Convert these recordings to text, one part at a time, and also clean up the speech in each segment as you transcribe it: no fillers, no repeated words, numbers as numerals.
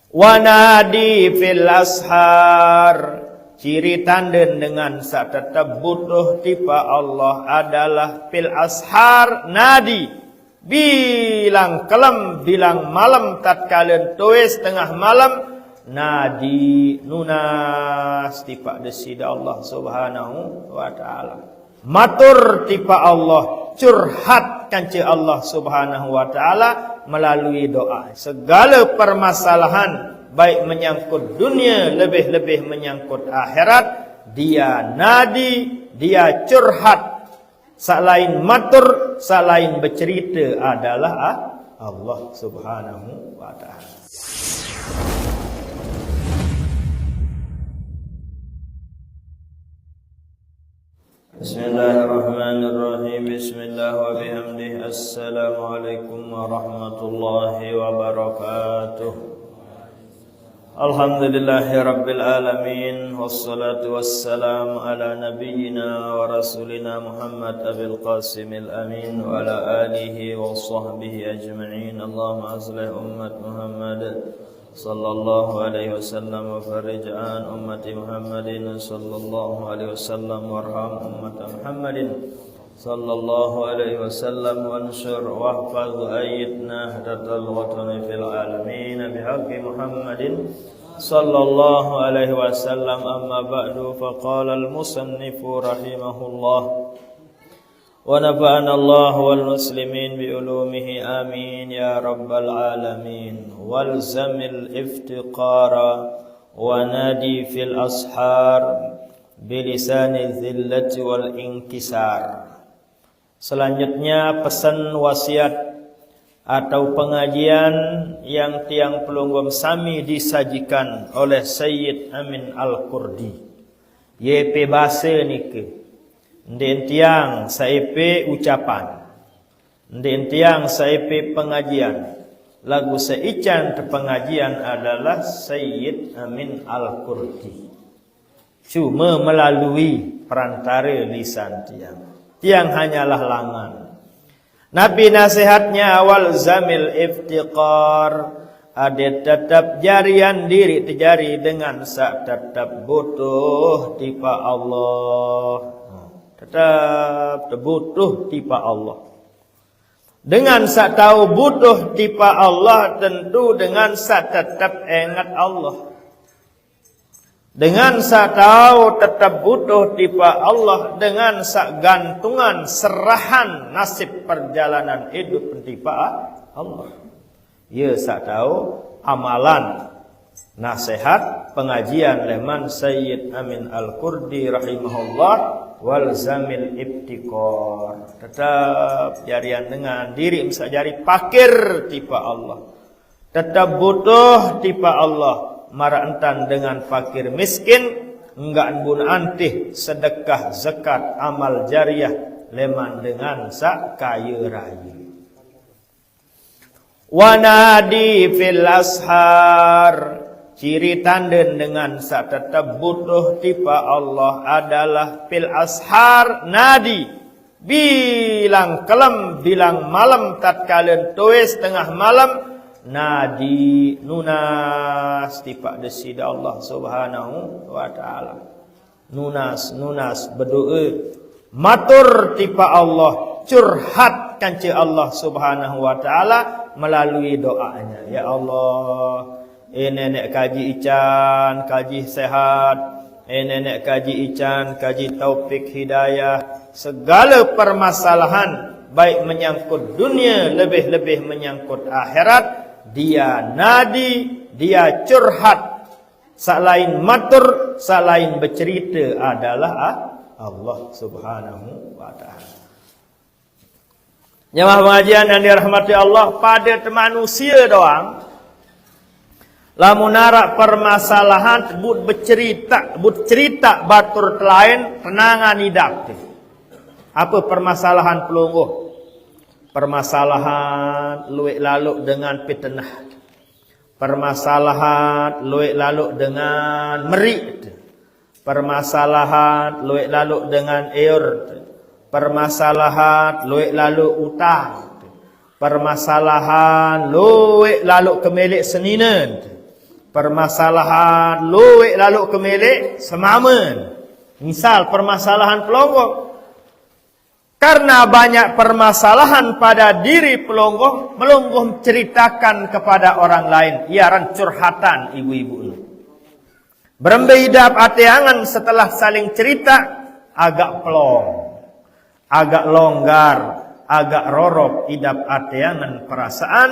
Wanadi fil ashar, ciri tanda dengan sak tetap butuh tipa Allah adalah fil ashar nadi, bilang kelem bilang malam tatkala tuis tengah malam nadi nunas tipa desida Allah Subhanahu wa taala. Matur tipa Allah, curhat kanci Allah Subhanahu wa taala melalui doa. Segala permasalahan baik menyangkut dunia, lebih-lebih menyangkut akhirat, dia nadi, dia curhat. Selain matur, selain bercerita adalah Allah Subhanahu wa taala. Bismillahirrahmanirrahim. Bismillah wa bihamdih. Assalamualaikum warahmatullahi wabarakatuh. Alhamdulillahi rabbil alamin. Wassalatu wassalamu ala nabiyyina wa rasulina Muhammad abil qasimil amin wa ala alihi wa sahbihi ajma'in. Allahumma aslih ummat Muhammad sallallahu alaihi wasallam wa farij an ummati Muhammadin sallallahu alaihi wasallam warham ummat Muhammadin sallallahu alaihi wasallam wansur wahfaz ayyidna hadatal watani fil alamin bihaqqi Muhammadin sallallahu alaihi wasallam. Amma ba'du, faqala al-musannif rahimahullah wa nafa'ana Allah wal muslimin bi ulumihi amin ya rabbal alamin. Walzamil iftiqara wa nadi fil ashar bilisani dhillati wal inkisar. Selanjutnya pesan wasiat atau pengajian yang tiang pelunggum sami disajikan oleh Sayyid Amin Al-Kurdi. YP bahasa nike. Ndin tiang saipe ucapan, ndin tiang saipe pengajian. Lagu seican pengajian adalah Sayyid Amin Al-Kurdi. Cuma melalui perantara lisan tiang. Tiang hanyalah langan. Nabi nasihatnya awal zamil iftiqar, ada tetap jarian diri terjari dengan sak tetap butuh tipa Allah. Tetap terbutuh tipa Allah. Dengan sak tahu butuh tipa Allah, tentu dengan sak tetap ingat Allah. Dengan sak tahu tetap butuh tipa Allah, dengan sak gantungan serahan nasib perjalanan hidup tipa Allah. Ya sak tahu amalan nasihat pengajian leman Sayyid Amin Al-Kurdi rahimahullah. Walzamil ibtiqar, tetap jarian dengan diri bisa jari pakir tipa Allah, tetap butuh tipa Allah. Marantan dengan fakir miskin, enggak bun antih sedekah zakat amal jariah leman dengan sak kaya raya. Wanadi fil ashar, ciri tanda dengan sak tetap butuh tipa Allah adalah fil ashar nadi, bilang kelem bilang malam tatkala tuis tengah malam nadi nunas tipa desida Allah Subhanahu wa taala. Nunas berdoa, matur tipa Allah, curhat kanci Allah Subhanahu wa taala melalui doanya. Ya Allah, nenek kaji ican, kaji sehat, nenek kaji ican, kaji taufik hidayah. Segala permasalahan baik menyangkut dunia, lebih-lebih menyangkut akhirat, dia nadi, dia curhat. Selain matur, selain bercerita adalah Allah Subhanahu wa taala. Jemaah pengajian yang dirahmati Allah, pada manusia doang lamun narak permasalahan bercerita batur lain tenangan hidup. Apa permasalahan pelungguh? Permasalahan luik lalu dengan fitnah. Permasalahan luik lalu dengan merik. Permasalahan luik lalu dengan permasalahan luik lalu utang. Permasalahan luik lalu kemilik seninan. Permasalahan luwek lalu ke milik semamen. Misal permasalahan pelonggong. Karena banyak permasalahan pada diri pelonggong, melonggong ceritakan kepada orang lain. Ia curhatan ibu-ibu ini. Berembidap ateangan setelah saling cerita, agak pelong, agak longgar, agak rorok idap ateangan perasaan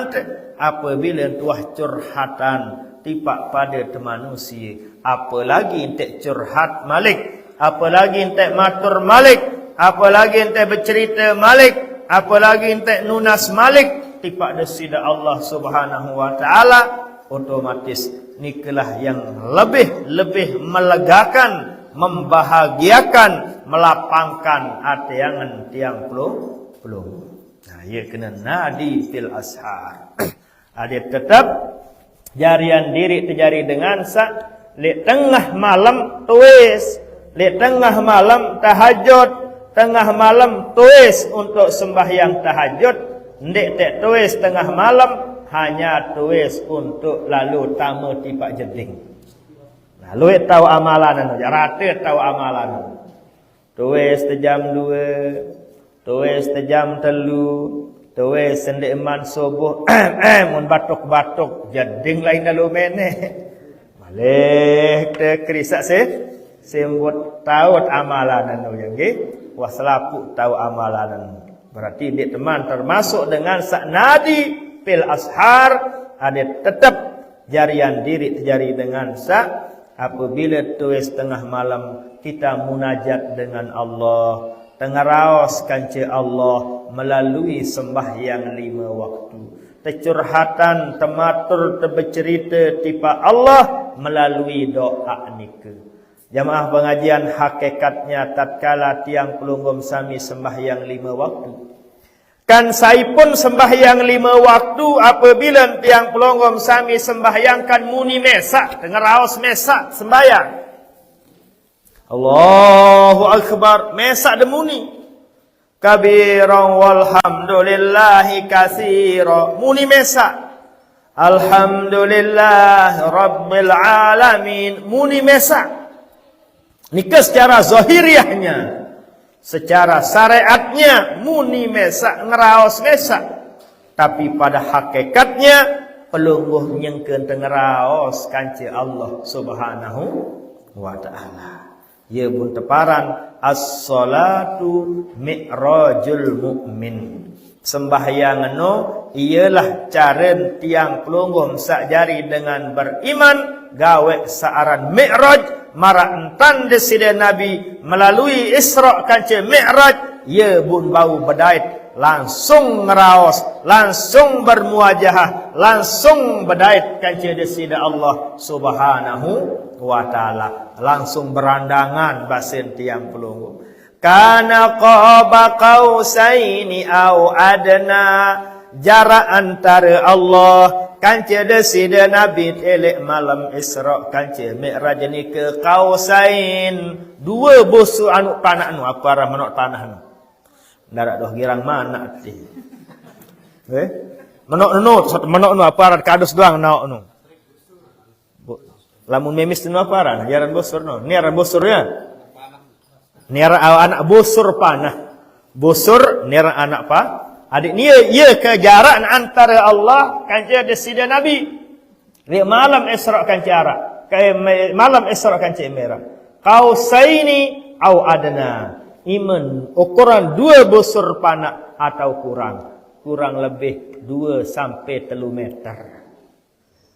apabila tuah curhatan tipak pada manusia. Apalagi entek curhat malik, apalagi entek matur malik, apalagi entek bercerita malik, apalagi entek nunas malik tipak desida Allah Subhanahu wa taala, otomatis nikalah yang lebih melegakan, membahagiakan, melapangkan ateangan tiang pelung. Nah, ia kena nadi fil ashar. Ada tetap jarian diri terjadi dengan le tengah malam tuis, le tengah malam tahajud, tengah malam tuis untuk sembahyang tahajud, ndek tak tuis tengah malam, hanya tuis untuk lalu tamu tipak jeding. Lalu tahu amalan rata tahu amalan. Tuis sejam 2, tuis sejam 3, tuis sendek eman subuh, mun batuk-batuk jeding lain lalu meneh. Malih te krisak sembut tahu amalan anu nggih. Wah selapu tahu amalan. Berarti dia teman termasuk dengan nadi fil ashar, ada tetap jarian diri terjadi dengan apabila tuis tengah malam kita munajat dengan Allah, tengah raos kanci Allah melalui sembahyang 5 waktu. Tercurhatan, tematur, terbercerita tipa Allah melalui doa nika. Jamaah pengajian hakikatnya tatkala tiang pelunggum sami sembahyang 5 waktu. Kan saya pun sembahyang 5 waktu apabila tiang pelonggom sami sembahyangkan muni mesak, dengar raos mesak sembahyang. Allahu Akbar, mesak demuni. Kabiran walhamdulillahi katsira, muni mesak. Alhamdulillah rabbil alamin, muni mesak. Nikah secara zahiriahnya, secara syariatnya muni mesak, ngeraos mesak. Tapi pada hakikatnya pelungguh nyengkeun teu ngeraos kanci Allah Subhanahu wa taala. Ye pun teparan as-salatu mi'rajul mukmin. Sembahyang anu ialah cara tiang pelungguh sakjari dengan beriman gawe saaran mi'raj mara entan desida Nabi melalui Isra kanci Mi'raj, ye bun bau bedait langsung ngeraos, langsung bermuajahah, langsung bedait kanci desida Allah Subhanahu wa taala, langsung berandangan basin tiang pelunggu. Kana qaba qausaini au adna, jarak antara Allah kanci desida Nabi elek malam Isra kanci Mi'raj ni ke qausain, 2 busu anu panah anu apa arah menok panah anu darat doh girang mana ti menok anu satu menok anu apa arah kadus doang naok anu lamun memis anu apa arah jaran busur no ni arah busurnya ni arah anak busur panah busur ni arah anak apa adik ni ia ke jarak antara Allah kanci desida Nabi di malam Isra kanci arah malam Isra kanci Mi'raj qausaini au adna, iman ukuran 2 busur panah atau kurang lebih 2 sampai 3 meter.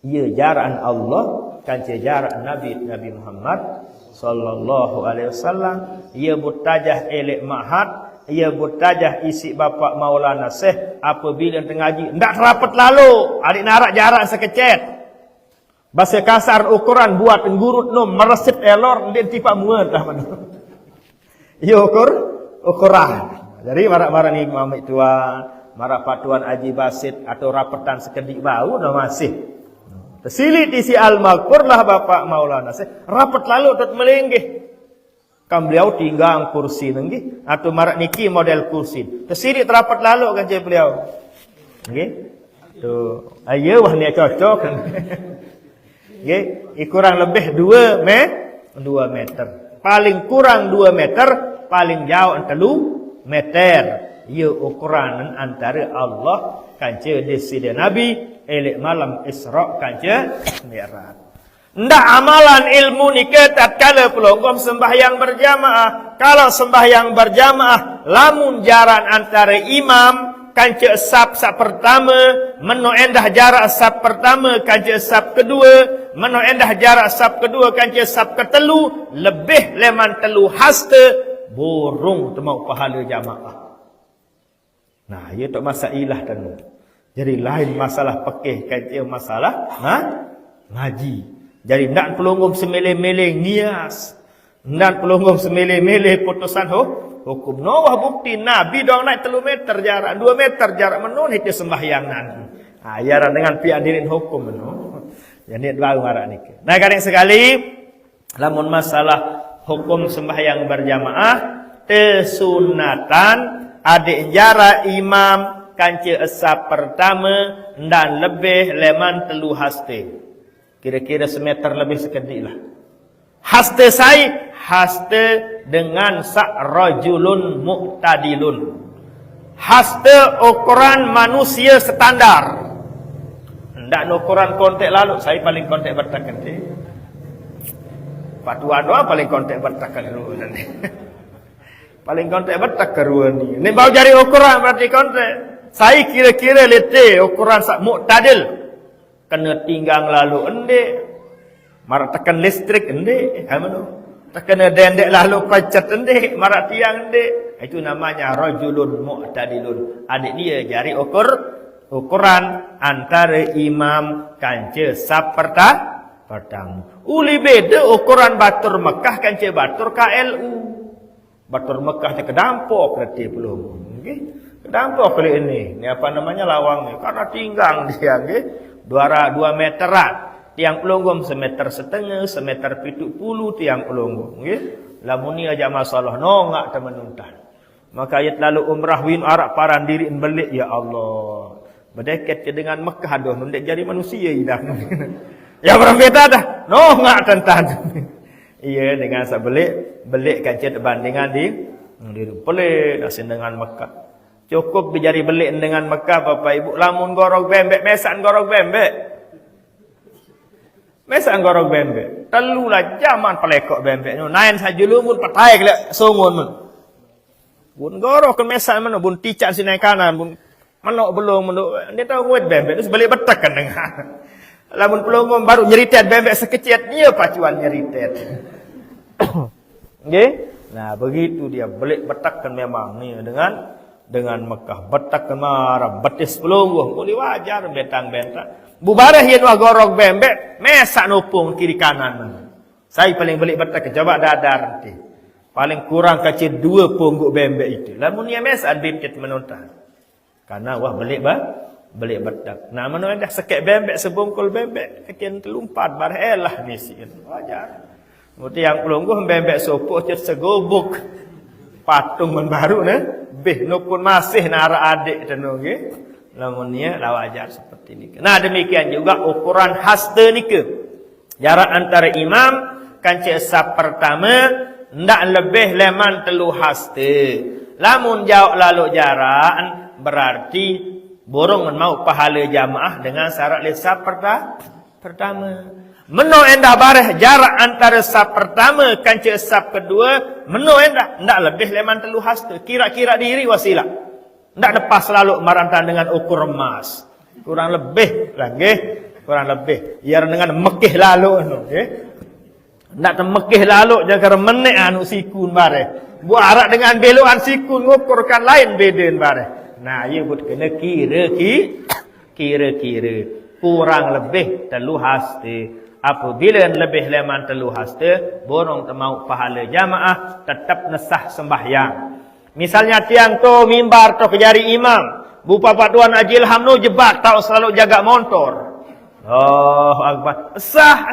Ia jarak Allah kanci jarak Nabi Muhammad sallallahu alaihi wasallam. Ia butajah elek mahat, ia butajah isi bapak Maulana Syekh apabila tengaji ndak rapat lalu adik narak jarak sekecet. Bahasa kasar ukuran buat ngurut no meresip elor ndek tipak muat dah mana. Iya ukuran. Jadi marak-marak ni mamik tuan, marak patuan Haji Basit atau rapetan sekedik bau dah masih. Tersilit isi al-maghfur lah bapak Maulana Syekh rapat lalu tet melenggih. Kam beliau tinggang kursi nggih atau marak niki model kursi. Tersilit rapat lalu kan beliau. Nggih. Tu ayo wah ni cocok kan. Nggih, kurang lebih 2 meter. Paling kurang 2 meter, paling jauh 3 meter. Ia ukuran antara Allah kanca disida Nabi elek malam Isra kanca Mi'raj. Ndak amalan ilmu ni ke tatkala pelonggom sembahyang berjamaah. Kalau sembahyang berjamaah, lamun jarak antara imam kanca saf pertama, meno endah jarak saf pertama kanca saf kedua, meno endah jarak saf kedua kanca saf ketelu, lebih leman telu hasta burung temau pahala jamaah. Nah, ia tak masalah tanu. Jadi lain masalah fikih kanca masalah ngaji. Jadi nak pelonggom semeleh-meleh nias. Nak pelonggom semeleh-meleh putusan hukum. Nawah bukti Nabi dong naik 3 meter jarak, 2 meter jarak menun itu sembahyang nanti. Ayaran dengan pihak dirin hukum menun. Jadi baru marah ni. Nah, kadang sekali lamun masalah hukum sembahyang berjamaah tersunatan adik jarak imam kanca asap pertama dan lebih leman 3 haste. Kira-kira semeter lebih sekedik lah. Haste saya, haste dengan sa'rajulun mu'tadilun. Haste ukuran manusia standar. Tidak ukuran kontek lalu, saya paling kontek bertakan. Pak Tuan doa paling kontek bertakan dulu nanti. Paling kontek bertakan dulu ni. Ini baru jari ukuran berarti kontek. Saya kira-kira letih ukuran sak mu'tadil. Kena tinggang lalu endek, marak tekan listrik endek, terkena dendek lalu pacet endek, marak tiang endek. Itu namanya rajulun mu'tadilun. Adik dia jari ukuran antara imam kanca saf pertama. Uli beda ukuran batur Mekah kanca batur KLU. Batur Mekah dia kedampok berarti belum. Okey. Kedampok kali ini. Ni apa namanya lawang ni. Karena tinggang dia nggih. 2 meteran. Tiang pelonggom 1,5 meter, 1,70 meter tiang pelonggom. Okay? Lamun ni aja masalah. No, ngak teman-teman. Maka ayat lalu umrah win arak paran diri belik. Ya Allah. Berdeket ke dengan Mekah dah. Nundek jadi manusia dah. Ya orang beda dah. No, ngak tentang. Iya dengan belik kancet bandingan di pelik dah dengan Mekah. Cukup dijari belik dengan Mekah Bapak Ibu. Lamun gorok bembek, mesan gorok bembek. Mesan gorok bembek. Telulah zaman pelekok bembek. Nain saja lumun patai kelak sungun mun. Bun gorok ke mesan mana bun ticak sini kanan bun manok belum mun dia tahu nguat bembek terus balik betak kan dengan. Lamun pelonggom baru nyeritet bembek sekecil dia pacuan nyeritet. Nggih? Nah, begitu dia belik betak kan memang ni dengan Mekah. Betak marah, betis pelungguh. Boleh wajar bentang-bentang. Bubarah yang wah gorok bembek, mesak nopung kiri kanan. Saya paling belik betak, coba dadar nanti. Paling kurang kecil 2 pungguk bembek itu. Lamun dia mesak bintit menonton. Karena wah belik betak. Nah, mana dah sekek bembek, sebungkul bembek. Akin terlumpat, barah elah misi. Wajar. Mesti yang pelungguh bembek sopok, cer segobuk. Patung men baru ne beh nukun masih nara adik tenu nggih lamun nia la wajar seperti ini. Nah demikian juga ukuran haste nike. Jarak antara imam kanca saf pertama ndak lebih leman 3 haste. Lamun jauh lalu jarak berarti borong mau pahala jamaah dengan syarat saf pertama. Meno endah bareh jarak antara saf pertama kanca saf kedua, meno endah ndak lebih leman 3 haste. Kira-kira diri wasilah. Ndak lepas lalu marantan dengan ukur emas. Kurang lebih lah nggih, kurang lebih. Biar dengan mekih lalu nggih. Ndak temekih lalu jaga menek anu sikun bareh. Bu arak dengan belokan sikun ngukurkan lain beden bareh. Nah, ia buat kena kira-kira kurang lebih 3 haste. Apabila lebih leman 3 haste, borong temau pahala jamaah, tetap nesah sembahyang. Misalnya tiang tu mimbar tu kejari imam, bupa Pak Tuan Haji Ilham nu jebak tahu selalu jaga motor. Oh akbar, sah.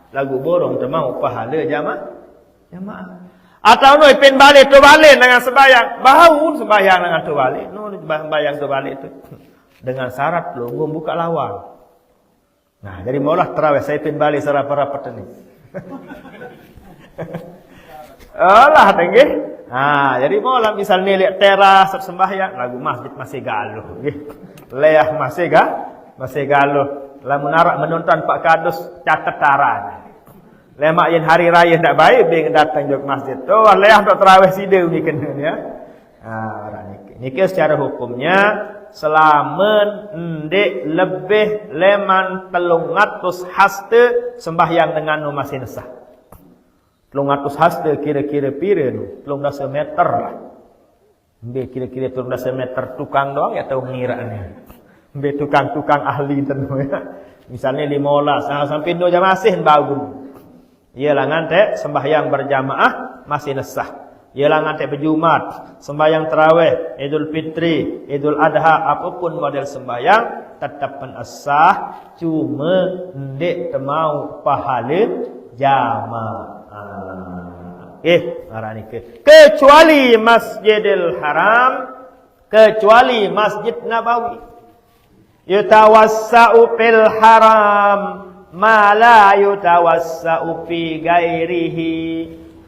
Lagu borong temau pahala jamaah. Atau nu ipin balik tu balik dengan sembahyang, bau sembahyang dengan tu balik. Nu sembahyang tu balik tu dengan syarat lu buka lawan. Nah, jadi maulah terawih saya pin balik rapat ini. Alah tinggi. Nah, jadi maulah misalnya lihat teras sembahyang lagu masjid masih galuh nggih. Leah masih galuh. Lamun arak menonton Pak Kadus catet taran. Lemak yen hari raya ndak baik bing datang jog masjid. Oh, leah untuk tarawih sideu ni kena ya. Niki secara hukumnya selamen ndek lebih leman 300 haste sembahyang dengan nu masih nesah. 300 haste kira-kira pira nu? 13 meter lah. Mbe kira-kira 13 meter tukang doang ya tahu ngirane. Mbe tukang-tukang ahli tentu ya. Misalnya 15 sampai 2 jam masih bagus. Ialah ngante sembahyang berjamaah masih nesah. Ialah ngante berjumat, sembahyang tarawih, Idul Fitri, Idul Adha, apapun model sembahyang tetap sah, cuma ndek temau pahala jamaah. Kecuali Masjidil Haram, kecuali Masjid Nabawi. Yutawassa'u fil haram ma la yutawassa'u fi ghairihi.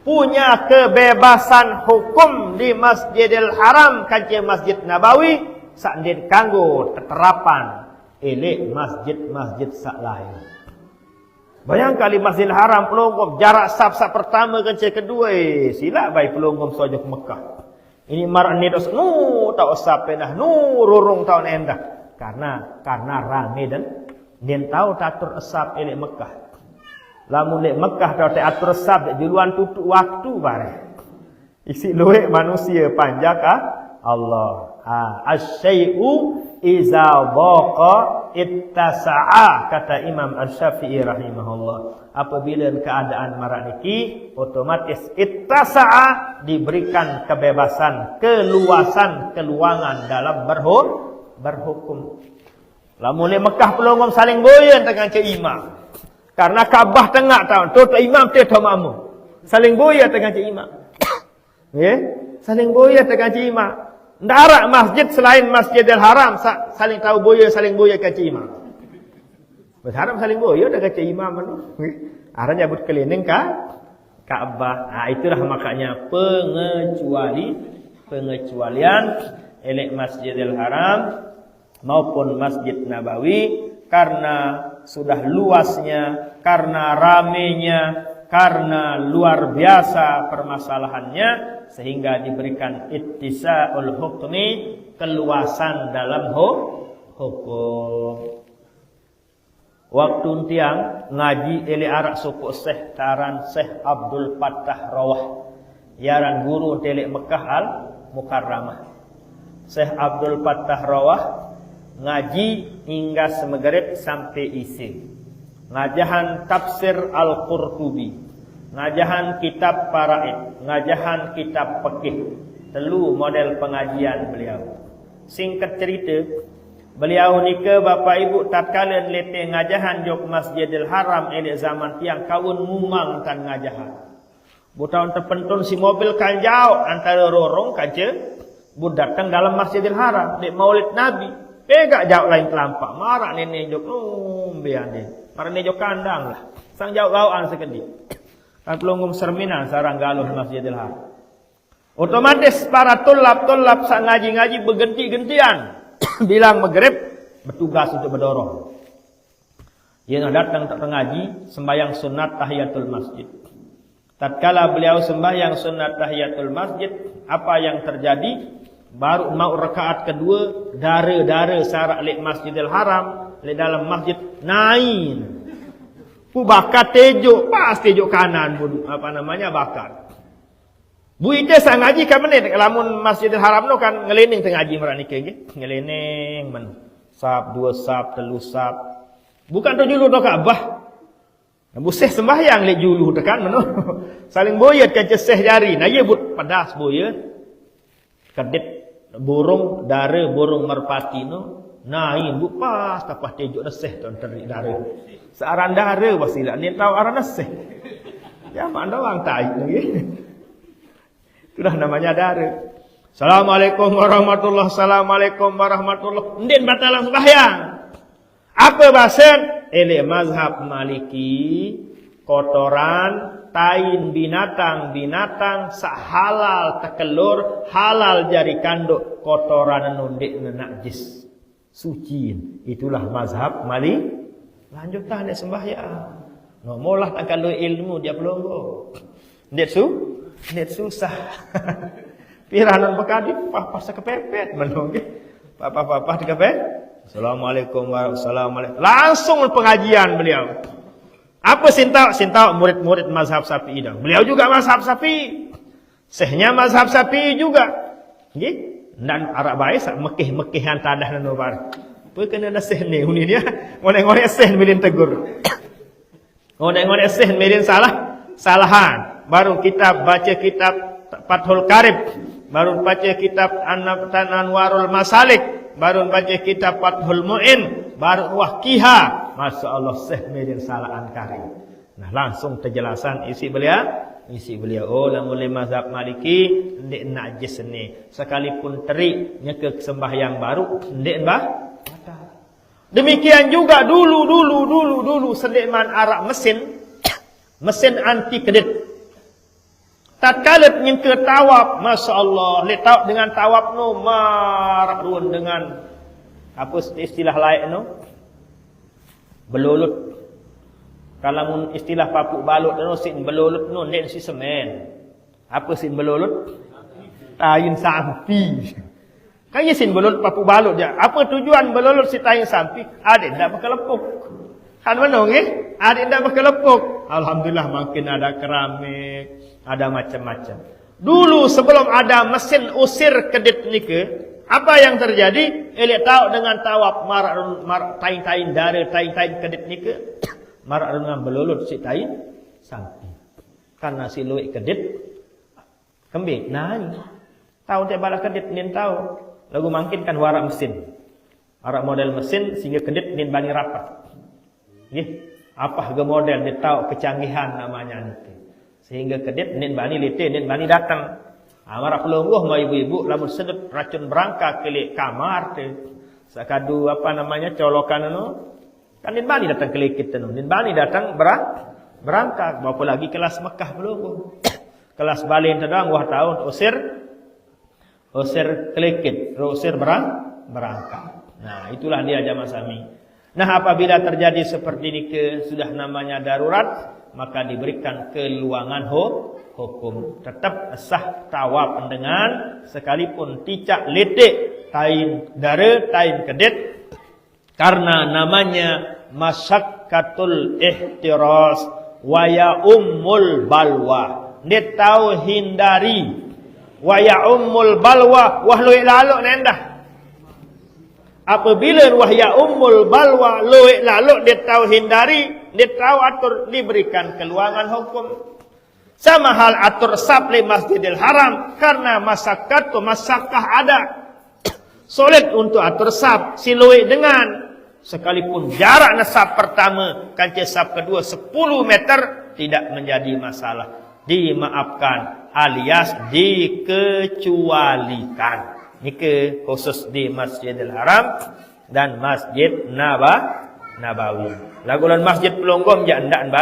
Punya kebebasan hukum di Masjidil Haram kancing Masjid Nabawi sakdin kanggo teterapan elek masjid-masjid sak lain. Bayangkan di Masjidil Haram pelonggom jarak saf pertama kancing kedua sila baik pelonggom sojo ke Mekah. Ini marani dos tak usah penah rurung tahun endah karena rame dan dia tahu tatur asap elek Mekah. Lamun lek Mekah tau atur asap juluan tutup waktu bareng. Isi luwek manusia panjang Allah. Asy-syai'u iza dhaqa ittasa'a kata Imam Asy-Syafi'i rahimahullah. Apabila keadaan marak niki otomatis ittasa'a diberikan kebebasan, keluasan, keluangan dalam berhukum. Lamun lek Mekah pelongom saling boyen dengan ke imam. Karena Kaabah tengah tahun tu imam tu mamu. Saling boya dengan cik imam. Ya, saling boya dengan cik imam. Ndak masjid selain Masjidil Haram saling tahu boya saling boya dengan cik imam. Berharap saling boya dengan cik imam anu. Arah nyabut keliling Kaabah. Itulah makanya pengecualian elek Masjidil Haram maupun Masjid Nabawi karena sudah luasnya, karena ramenya, karena luar biasa permasalahannya sehingga diberikan ittisa'ul hukmi, keluasan dalam hukum. Waktu tiang ngaji ele arak suku Syekh Taran Syekh Abdul Fattah Rawah, yaran guru telek Mekah Al Mukarramah. Syekh Abdul Fattah Rawah ngaji hingga semegarib sampai isi. Ngajahan tafsir Al-Qurtubi, ngajahan kitab Faraid, ngajahan kitab Fiqh. Telu model pengajian beliau. Singkat cerita, beliau nika Bapak Ibu tatkala lete ngajahan jok Masjidil Haram elek zaman tiang kawun mumang kan ngajahan. Butaun terpentun si mobil kan jauh antara rorong kaca bu datang dalam Masjidil Haram dek Maulid Nabi. Pegak jauh lain kelampak. Marak nenek jok biar dia. Marak nenek jok kandang lah. Sang jauh gauan sekedi. Kan pelunggum serminan sarang galuh Masjidil Haram. Otomatis para tulab sang ngaji-ngaji bergenti-gentian. Bilang maghrib bertugas untuk berdorong. Ia datang untuk mengaji sembahyang sunat tahiyatul masjid. Tatkala beliau sembahyang sunat tahiyatul masjid, apa yang terjadi? Baru mau rakaat kedua, dara-dara sarak lek Masjidil Haram, lek dalam masjid nain. Ku bakar tejuk, pas tejuk kanan pun bakar. Bu ite sang ngaji kan menit lamun Masjidil Haram no kan ngelening tengah ngaji merak niki nggih. Ngelening men. Sab, 2 sab, 3 sab. Bukan tu julu tok Ka'bah. Buseh sembahyang lek julu tekan meno. Saling boyet kan ceseh jari. Nah ye but pedas boyet. Kedit burung dara burung merpati no naik bu pas tapah tejuk neseh tuan terik dara searan dara wasilah ni tahu aran neseh ya mak doang tai lagi itulah namanya dara. Assalamualaikum warahmatullahi wabarakatuh. Assalamualaikum warahmatullahi ndin batalang sembahyang apa bahasan elek mazhab Maliki kotoran tain binatang halal takelur halal jari kanduk kotoran nundek najis suciin. Itulah mazhab Maliki. Lanjutlah nek sembahyang. No molah tak kalau ilmu dia pelonggo. Nek susah. Piranan bekadi pas kepepet menong nggih. Papa dikepet. Assalamualaikum warahmatullahi wabarakatuh. Langsung pengajian beliau. Apa sintau murid-murid mazhab Syafi'i dah. Beliau juga mazhab Syafi'i. Sehnya mazhab Syafi'i juga. Nggih. Dan Arab baik sak mekih-mekihan tadah nanu bar. Apa kena dah seh ni uni dia. Ngorek-ngorek seh milin tegur. Ngorek-ngorek seh milin salahan. Baru kita baca kitab Fathul Qarib. Baru baca kitab Anwarul Masalik. Baru baca kitab Fathul Mu'in. Baru Wahkiha. Masya Allah Syekh Mirin Salahan Karim. Nah langsung terjelasan isi beliau. Oh mulai mazhab Maliki ndek najis ni. Sekalipun terik nyeke sembahyang baru ndek bah. Demikian juga dulu sedeman Arab mesin anti kedit. Tatkala nyeke tawaf, Masya Allah, letak dengan tawaf no marah dengan apa istilah lain no? Belulut. Kalau mun istilah papuk balut no sin belulut no nek si semen. Apa sin belulut? Tayin sampi. Kaya sin belulut papuk balut dia. Apa tujuan belulut si tayin sampi? Adik ndak berkelepuk. Kan mana nggih? Adik ndak berkelepuk. Alhamdulillah makin ada keramik, ada macam-macam. Dulu sebelum ada mesin usir kedit nike, apa yang terjadi? Elek tahu dengan tawaf mar tain-tain dari tain-tain kedit nike. Marak dengan belulut si tain sampai. Karena si luik kedit kembik. Nah, tahu dia bala kedit nin tahu. Lagu mungkin kan warak mesin. Warak model mesin sehingga kedit nin bani rapat. Nggih, apa ge model dia tahu kecanggihan namanya nanti. Sehingga kedit nin bani lite nin bani datang. Marak pelungguh mau ibu-ibu lamun sedep racun berangka ke kamar teh. Sakadu apa namanya colokan anu. Kan Nin Bani datang ke kita nu. Nin Bani datang berangkat. Berapa lagi kelas Mekah belum. Kelas Balin tadang wah tahun usir kelekit, usir berangkat. Nah, itulah dia jamaah sami. Nah, apabila terjadi seperti ini sudah namanya darurat, maka diberikan keluangan hukum. Tetap sah tawaf dengan sekalipun ticak letik tain dara tain kedit. Karena namanya masyakkatul ihtiras wa ya ummul balwa. Dia tahu hindari wa ya ummul balwa wahlu lalu nendah. Apabila wa ya ummul balwa lu lalu dia tahu hindari, dia tahu atur diberikan keluangan hukum. Sama hal atur sab li Masjidil Haram karena masakkah ada. Sulit untuk atur sab silui dengan sekalipun jarak nasab pertama kancah sab kedua 10 meter tidak menjadi masalah. Dimaafkan alias dikecualikan. Ini khusus di Masjidil Haram dan Masjid Nabawi. Lagulan Masjid Pelonggom ya ndak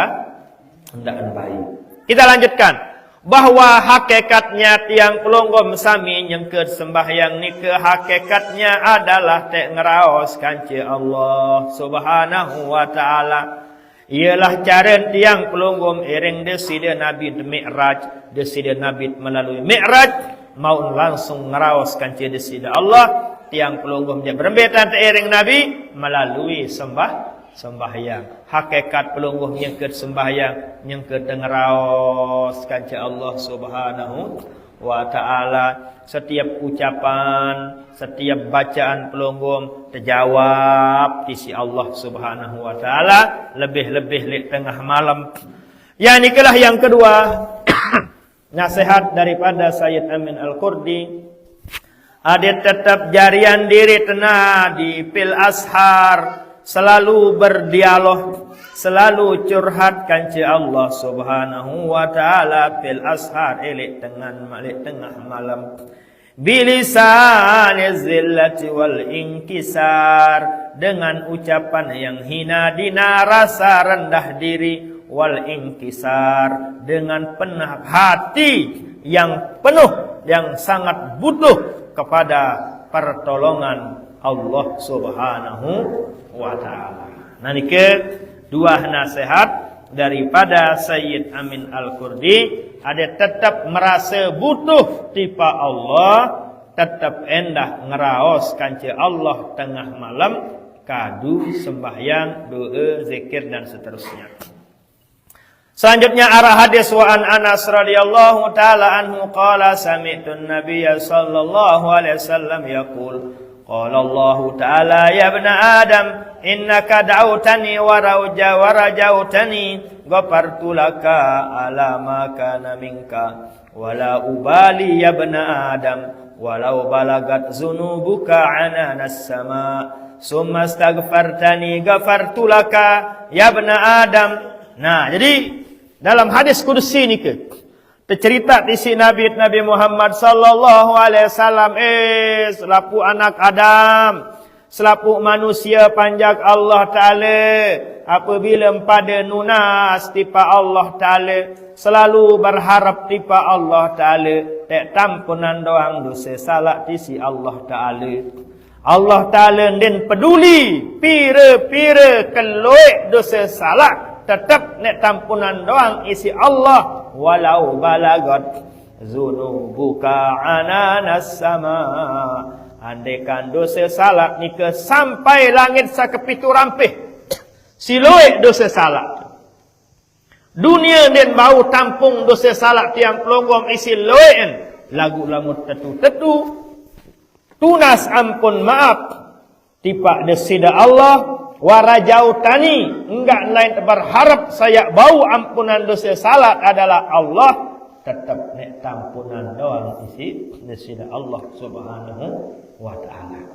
baik. Kita lanjutkan. Bahwa hakikatnya tiang pelonggom sami nyengkeut sembahyang nike hakikatnya adalah tek ngeraos kanci Allah Subhanahu wa taala. Ialah cara tiang pelonggom ering deside Nabi Mi'raj, deside Nabi melalui Mi'raj mau langsung ngeraos kanci deside Allah. Tiang pelonggom dia berembetan ering Nabi melalui sembahyang. Hakikat pelungguh nyengkeut sembahyang, nyengkeut ngeraos kanca Allah Subhanahu wa taala. Setiap ucapan, setiap bacaan pelungguh terjawab di sisi Allah Subhanahu wa taala, lebih-lebih di tengah malam. Ya nikalah yang kedua. Nasihat daripada Sayyid Amin Al-Qurdi. Ada tetap jarian diri tenang di pil ashar. Selalu berdialog, selalu curhat kanci Allah Subhanahu wa taala fil ashar elek tengah malam. Bilisan zillati wal inkisar dengan ucapan yang hina dina, rasa rendah diri, wal inkisar, dengan penuh hati yang penuh, yang sangat butuh kepada pertolongan Allah Subhanahu wa taala. Nah niki dua nasihat daripada Sayyid Amin Al-Qurdi. Ada tetap merasa butuh tipa Allah, tetap endah ngeraos kanci Allah tengah malam, kadu sembahyang, doa, zikir dan seterusnya. Selanjutnya arah hadis wa an Anas radhiyallahu taala anhu qala sami'tu an-nabiyya sallallahu alaihi wasallam yaqul qala Allah taala ya ibna Adam innaka da'awtani wa rajautani ghafartu laka ala ma kana minka wala ubali ya ibna Adam walau balagat zunubuka ananas sama summa astaghfartani ghafartu laka ya ibna Adam. Nah, jadi dalam hadis kudusi ni ke tercerita isi Nabi Muhammad sallallahu alaihi wasallam selaku anak Adam, selaku manusia panjang Allah taala, apabila pada nunas tipa Allah taala selalu berharap tipa Allah taala tak tampunan doang dosa salah tisi Allah taala. Allah taala den peduli pira-pira keloik dosa salah, tetap nek tampunan doang isi Allah, walau balagat zunubuka ananas sama, andaikan dosa salah ni ke sampai langit sakepitu rampih siloik dosa salah dunia den bau tampung dosa salah tiang pelonggong isi loen lagu lamut tetu tunas ampun maaf tipak desida Allah warajautani, enggak lain berharap saya bau ampunan dosa salat adalah Allah, tetap nek tampunan doang isi desida Allah Subhanahu wa taala.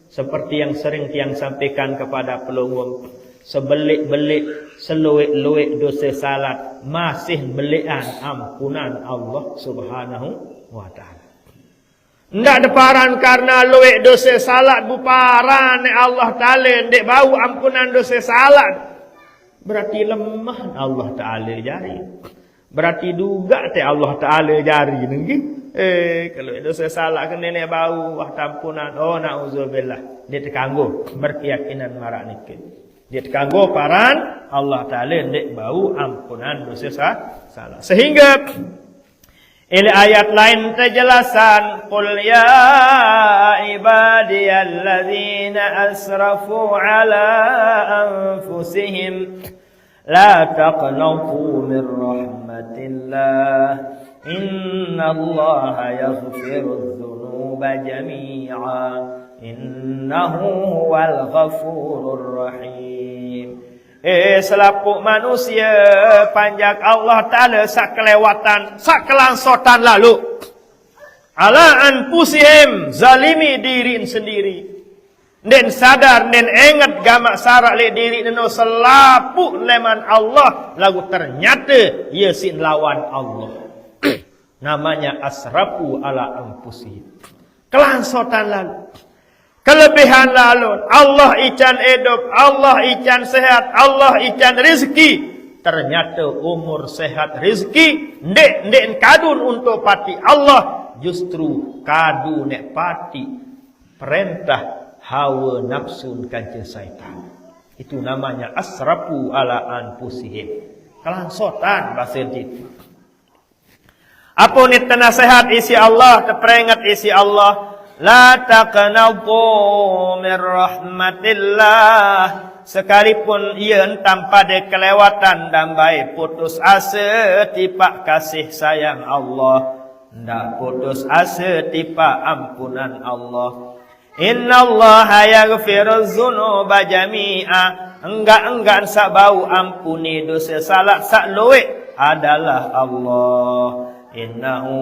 Seperti yang sering tiang sampaikan kepada pelunggung, sebelik-belik seluik-luik dosa salat masih belian ampunan Allah Subhanahu wa taala. Ndak deparan karena luik dosa salat buparan Allah Ta'ala ndak bau ampunan dosa salat. Berarti lemah Allah Ta'ala jari. Berarti duga te Allah Ta'ala jari nenggi. Kalau dosa salat kena nek bau wah tampunan. Oh na'udzubillah. Dia terkanggu berkeyakinan marak nikah. Dia terkanggu paran Allah Ta'ala ndak bau ampunan dosa salat. Sehingga ini ayat lain terjelasan qul ya ibadiyalladzina asrafu ala anfusihim la taqnatu min rahmatillah innallaha yaghfirudz dzunuba jami'a innahu huwal ghafurur rahim. Selaku manusia panjang Allah Ta'ala sak kelewatan, sak kelangsotan lalu ala anfusihim zalimi diri sendiri dan sadar dan ingat gamak sarak le diri dan selapu leman Allah lagu ternyata ia sin lawan Allah. Namanya asrafu ala anfusihim, kelangsotan lalu, kelebihan lalu. Allah ican hidup, Allah ican sehat, Allah ican rezeki. Ternyata umur sehat rezeki ndek kadun untuk pati Allah, justru kadu nek pati perintah hawa nafsu kanca syaitan. Itu namanya asrafu ala anfusihim, kelangsotan bahasa itu. Apa ni nasihat isi Allah, terperingat isi Allah. La taqnatu min rahmatillah, sekalipun ia tanpa ada kelewatan dan baik putus asa tipak kasih sayang Allah, ndak putus asa tipak ampunan Allah. Innallaha yaghfiruz dzunuba jami'a, enggak sak bau ampuni dosa salah sak luwek adalah Allah. Innahu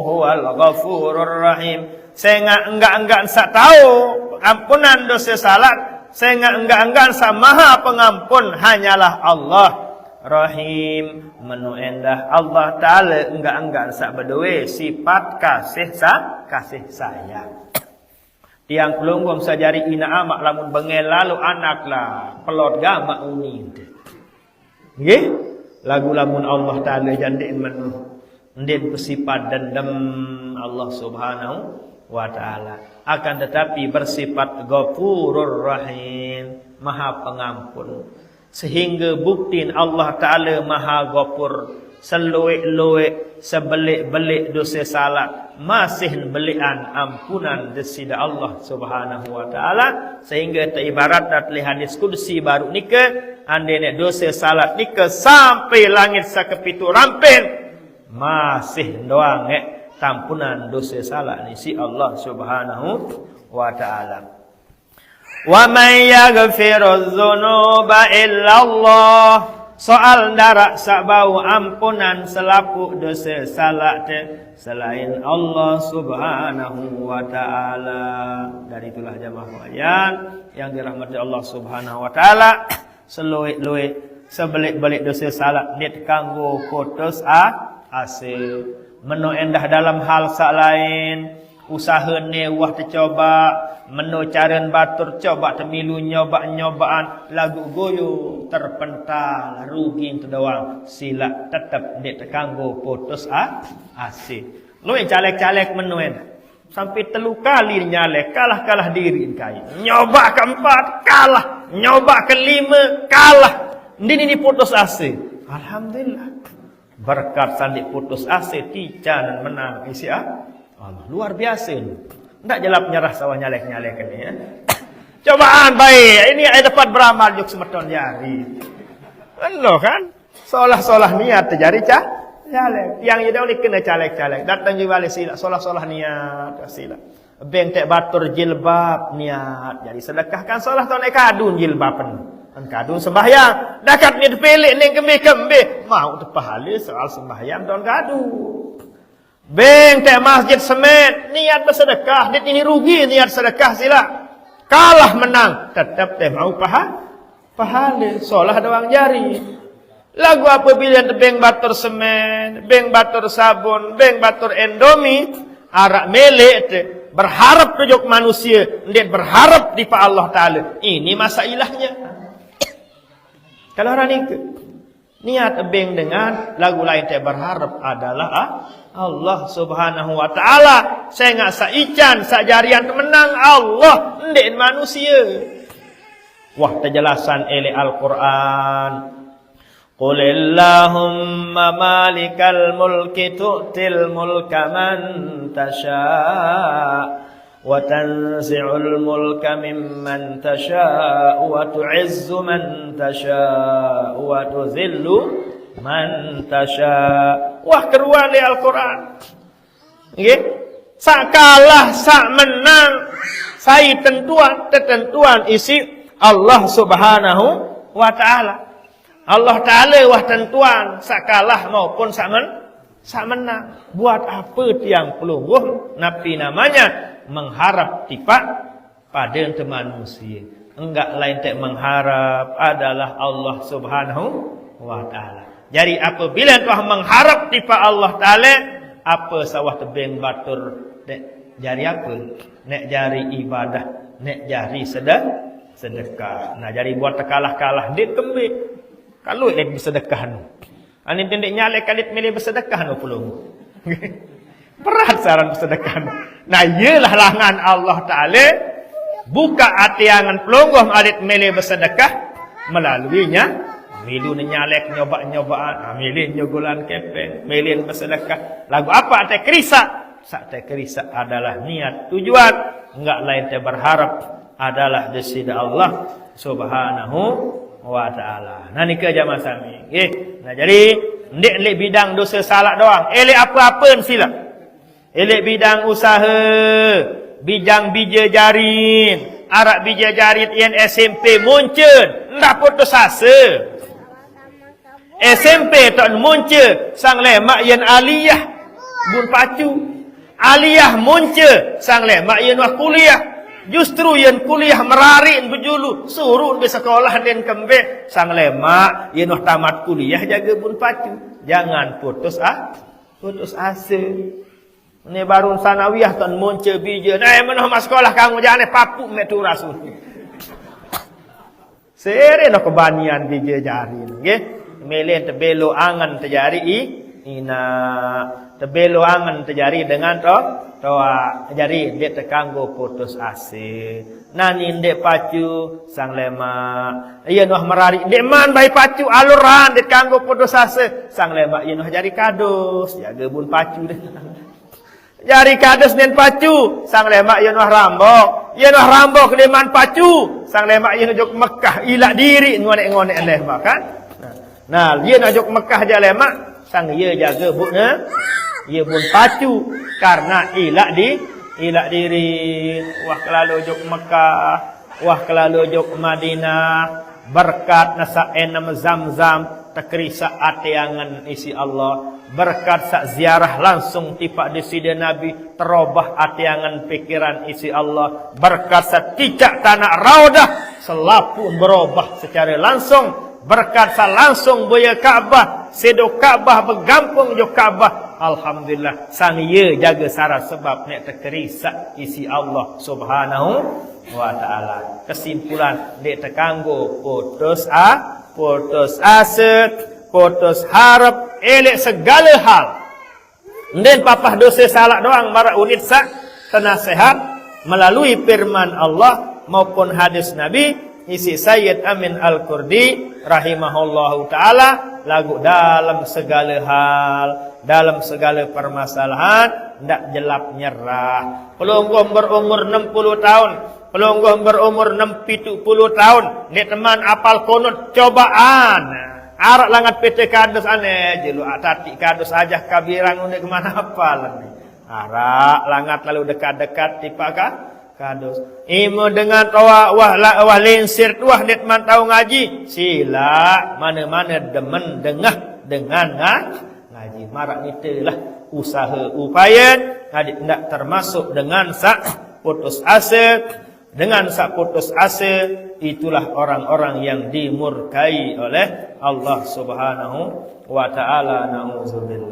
huwal ghafurur rahim. Saya enggak sak tahu ampunan dosa salat. Saya enggak sak maha pengampun hanyalah Allah. Rahim, menu endah Allah Ta'ala enggak sak berdua sifat kasih sayang. Tiang pelunggum sajari ina amak lamun bengel lalu anak lah pelot gamak uni. Nggih? Lagu lamun Allah Taala jandik menuh. Ndin bersifat dendam Allah Subhanahu wa taala. Akan tetapi bersifat Ghafurur Rahim, Maha Pengampun. Sehingga bukti Allah Taala Maha Ghafur, seluik-luik, sebelik-belik dosa salah, masih belian ampunan desida Allah Subhanahu wa taala. Sehingga teribarat dari hadis qudsi baru nikah, andai dosa salat nikah sampai langit sakepitu ramping, masih doang tampunan dosa salah ni si Allah Subhanahu wa taala. Wa may yaghfiruz dzunuba illallah. Soal darak sabau ampunan selaku dosa salah selain Allah Subhanahu wa taala. Dan itulah jamaah sekalian yang dirahmati Allah Subhanahu wa taala, seluik-luik sebelik-belik dosa salah nit kanggo putus hasil. Meno endah dalam hal sak lain, usaha ne wah tercoba, meno caren batur coba temilu nyobaan lagu goyo terpental rugi itu doang. Sila tetap nit kanggo putus hasil. Lu caleg-caleg meno sampai 3 kali nyalek kalah diri kai. Nyoba keempat kalah, nyoba kelima kalah. Ini putus hasil. Alhamdulillah. Berkat sandi putus asa tican menang isi Allah luar biasa ni. Ndak jelap nyerah sawah nyalek-nyalek ni ya. Cobaan baik. Ini ada dapat beramal juk semeton jari. Allah kan? Solah-solah niat terjadi nyalek. Yang dia boleh kena calek-calek. Datang juga balik sila solah-solah niat sila. Beng tek batur jilbab niat. Jadi sedekahkan solah tahun kadun jilbaban. Kadun sembahyang, dekat ni dipilih ni kembe-kembe, mau tu pahala soal sembahyang don kadu. Beng tak masjid semen, niat bersedekah, dit ini rugi niat sedekah sila. Kalah menang, tetap tak mau pahala, solah doang jari. Lagu apabila beng batur semen, beng batur sabun, beng batur endomi, arak melek berharap tujuk manusia, dia berharap di pa Allah Taala. Ini masalahnya. Kalau orang niat ebeng dengan lagu lain tak berharap adalah Allah Subhanahu wa taala. Saya ngak saican sajarian menang Allah ndek manusia. Wah terjelasan ele Al-Qur'an. Qulillahumma malikal mulki tu'til mulka man tasha' wa tanzi'ul mulka mimman tasha' wa tu'izzu man tasha' wa tuzillu man tasha'. Wah keruan di Al-Quran. Nggih. Sak kalah, sak menang, sai tentuan isi Allah Subhanahu wa taala. Allah taala wah tentuan sak kalah maupun sak menang. Buat apa tiang pelungguh napi namanya mengharap tipak pada manusia. Enggak lain tak mengharap adalah Allah Subhanahu wa taala. Jadi apabila tuah mengharap tipak Allah taala, apa sawah tebing batur nek jari apa? Nek jari ibadah, nek jari sedekah. Nah jadi buat kalah-kalah dit kembik. Kalau dia bersedekah nu. Ani tindek nyalek kalit milih bersedekah nu pulung. Berat saran bersedekah. Nah, iyalah langan Allah Ta'ala buka atiangan pelungguh alit milih bersedekah melaluinya. Milu nyalek nyoba-nyobaan, milih nyogulan kepeng, milih bersedekah. Lagu apa teh kerisa? Sak teh kerisa adalah niat tujuan, enggak lain teh berharap adalah desida Allah Subhanahu wa taala. Nah nikah jamaah sami. Nah jadi ndek bidang dosa salah doang. Elek apa-apa sila. Elek bidang usaha, bidang bija jarin, arak bija jarin yang SMP muncul, ndak putus asa. SMP tak muncul, sang lemak yang aliyah bun pacu. Aliyah muncul, sang lemak yang kuliah. Justru yang kuliah merarin berjulu, suruh di sekolah dan kembe. Sang lemak yang tamat kuliah jaga bun pacu. Jangan putus asa. Ni baru sanawiyah ton muncul bija. Mana mas sekolah kamu jangan papuk mek tu rasul. Sere nak kebanian bija jari nggih. Melen tebelo angan terjari ina tebelo angan terjadi dengan toa jadi dia terkanggo putus asa. Nani ndek pacu sang lemak. Ia noh merari ndek man bai pacu aluran dia kanggo putus asa. Sang lemak ia noh jadi kados, jaga bun pacu deh. Jari kados nen pacu, sang lemak ia noh rambok. Ia noh rambok dia man pacu. Sang lemak ia noh jok Mekah ilak diri ngonek-ngonek lemak kan. Nah, ia noh jok Mekah je lemak, sang ia jaga bukna. Ia pun pacu karena ilak diri. Wah kelalu jok Mekah, wah kelalu jok Madinah, berkat nasa enam Zam-Zam tekrisa atiangan isi Allah, berkat sak ziarah langsung tipak di sida Nabi terobah atiangan pikiran isi Allah, berkat sak cicak tanah Raudah selapun berubah secara langsung, berkat sak langsung boya Kaabah, sedo Kaabah bergampung jo Kaabah. Alhamdulillah sang ye jaga sara sebab nek terkerisa isi Allah Subhanahu wa taala. Kesimpulan dek terkanggo putus asa, putus harap, elek segala hal. Nden papah dosa salah doang mara unit sak nasihat melalui firman Allah maupun hadis Nabi isi Sayyid Amin Al-Qurdi rahimahullahu taala lagu dalam segala hal, dalam segala permasalahan ndak jelap nyerah. Pelungguh berumur 60 tahun, pelungguh berumur 70 tahun, ni teman apal kunut cobaan. Arak langat PT kados aneh jelu atati kados aja kabirang unik kemana apal ni. Arak langat lalu dekat-dekat tipakah kados. Imo dengan wah linsir wah net man tahu ngaji. Sila mana-mana demen dengah dengan ngaji. Marak itulah usaha upaya ngaji tidak termasuk dengan sak putus asa. Dengan sak putus asa itulah orang-orang yang dimurkai oleh Allah Subhanahu wa taala. Nauzubillah.